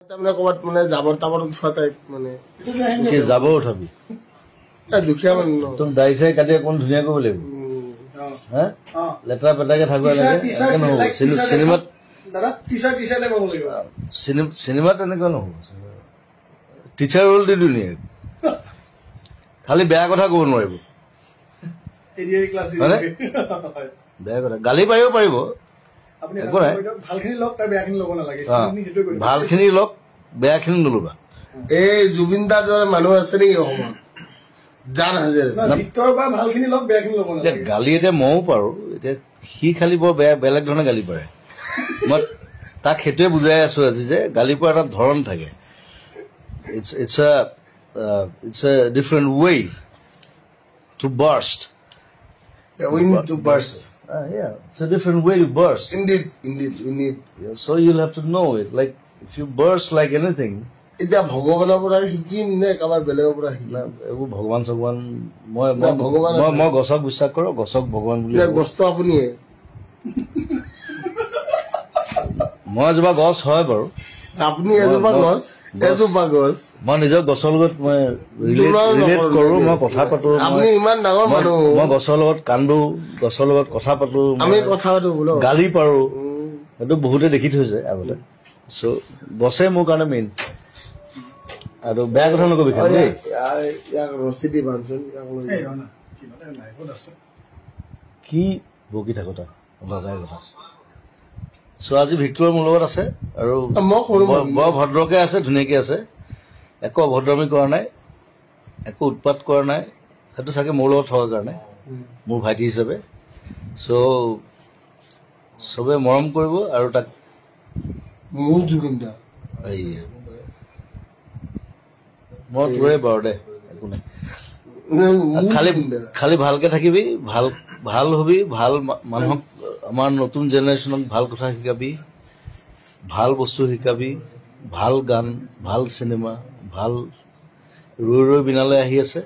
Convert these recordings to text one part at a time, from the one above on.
মানে কবাত মানে জাবৰ তাবৰ উঠোৱা টাইপ মানে কি জাবৰ উঠাবি দুখীয়া মানুহ তোক দাই চাই কাটি অকণ ধুনীয়া কৰিব লাগিব হা লেতেৰা পেটাকে থাকিব লাগে চিনেমাত চিনেমাত তেনেকুৱা নহ'ব টিচাৰ ৰোল দি ধুনীয়া খালি বেয়া কথা ক'ব নোৱাৰিব বেয়া কথা গালি পাৰিব পাৰিব একো নাই ভালখিনি লওক বেয়াখিনি নল'বা এই জুবিন দাৰ দৰে মানুহ আছে নেকি অসমত জান হাজাৰ গালি এতিয়া ময়ো পাৰো এতিয়া সি খালি বৰ বেয়া বেলেগ ধৰণে গালি পাৰে মই তাক সেইটোৱে বুজাই আছো আজি যে গালি পৰা এটা ধৰণ থাকে it's a different way to burst to burst yeah it's a different way to burst indeed yeah, so you'll have to know it like if you burst like anything এতিয়া ভগৱানৰ পৰা শিকিম নে কাৰোবাৰ বেলেগৰ পৰা শিকিম এইবোৰ ভগৱান চগৱান মই গছক বিশ্বাস কৰো গছক ভগৱান বুলি গছটো আপুনিয়ে মই এজোপা গছ হয় বাৰু আপুনি এজোপা গছ মই নিজৰ গছৰ লগত মই ৰিলেট কৰো মই কথা পাতো আপুনি ইমান ডাঙৰ মানুহ মই গছৰ লগত কান্দো গছৰ লগত কথা পাতো আমি কথা পাতো বোলো গালি পাৰো সেইটো বহুতে দেখি থৈছে আগতে চ' গছে মোৰ কাৰণে মেইন আৰু বেয়া কথা নকবি খালি দেই কি বকি থাকো তাক লগাই কথা চ' আজি ভিক্টৰ মোৰ লগত আছে আৰু বৰ ভদ্ৰকে আছে ধুনীয়াকে আছে একো অভদ্ৰামি কৰা নাই একো উৎপাত কৰা নাই সেইটো চাগে মোৰ লগত থকাৰ কাৰণে মোৰ ভাইটি হিচাপে চ' চবে মৰম কৰিব আৰু তাক মোৰ জুবিন দা মই তোৰে বাৰু দে একো নাই খালি ভালকে থাকিবি ভাল হবি ভাল মানুহক আমাৰ নতুন জেনেৰেশ্যনক ভাল কথা শিকাবি ভাল বস্তু শিকাবি ভাল গান ভাল চিনেমা ভাল ৰৈ বিনালৈ আহি আছে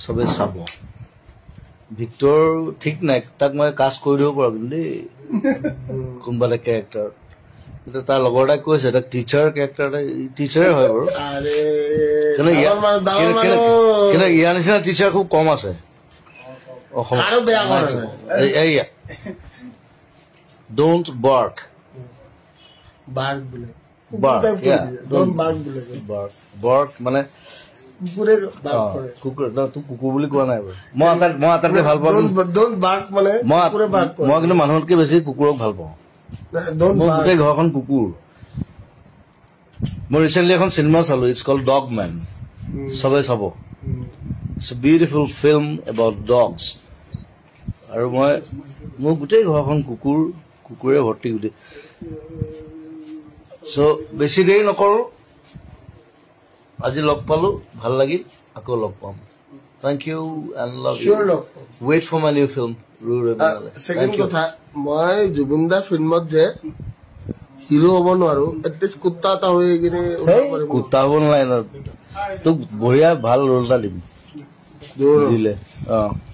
চবে চাব ভিক্টৰ ঠিক নাই তাক মই কাষ্ট কৰি দিব পাৰো কিন্তু দেই কোনোবা এটা কেৰেক্টাৰ এতিয়া তাৰ লগৰ এটাই কৈছে তাক টিচাৰ কেৰেক্টাৰ এটা টিচাৰে হয় বাৰু কিন্তু ইয়াৰ নিচিনা টিচাৰ খুব কম আছে Don't bark. Bark মানে কুকুৰ বুলি কোৱা নাই মই আটাইতকৈ ভাল পাওঁ মই কিন্তু মানুহতকৈ বেছি কুকুৰক ভাল পাওঁ মোৰ গোটেই ঘৰখন কুকুৰ মই ৰিচেণ্টলি এখন চিনেমা চালো ইটছ কল্ড ডগ মেন চবে চাব it's a beautiful film about dogs আৰু মোৰ গোটেই ঘৰখন কুকুৰে ভৰ্তি গোটেই চ' বেছি দেৰি নকৰো আজি লগ পালো ভাল লাগিল আকৌ লগ পাম thank you and love you wait for my new film second কথা মই জুবিন দাৰ ফিল্মত যে হিৰো হ'ব নোৱাৰো এটলিষ্ট কুত্তা এটা হৈ কিনে কুত্তা হ'ব নালাগে তোক বঢ়িয়া ভাল ৰোল এটা দিম দিলে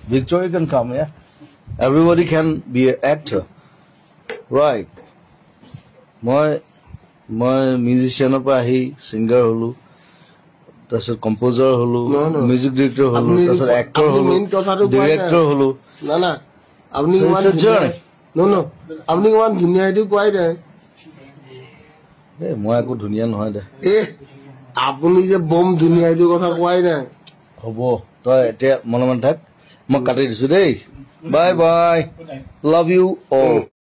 Victor can come, yeah. Everybody can be an actor, right? মই মিউজিচিয়ানৰ পৰা আহি সিংগাৰ হলো তাৰপিছত কম্পোজাৰ হলো মিউজিক ডিৰেক্টৰ হলো তাৰপিছত এক্টৰ হলো ডিৰেক্টৰ হলো না আপুনি ইমান ধুনীয়া এইটো কোৱাই নাই মই একো ধুনীয়া নহয় দে আপুনি যে বম ধুনীয়া এইটো কথা কোৱাই নাই হ'ব তই এতিয়া মনে থাক মই কাটি দিছো দেই bye bye love you all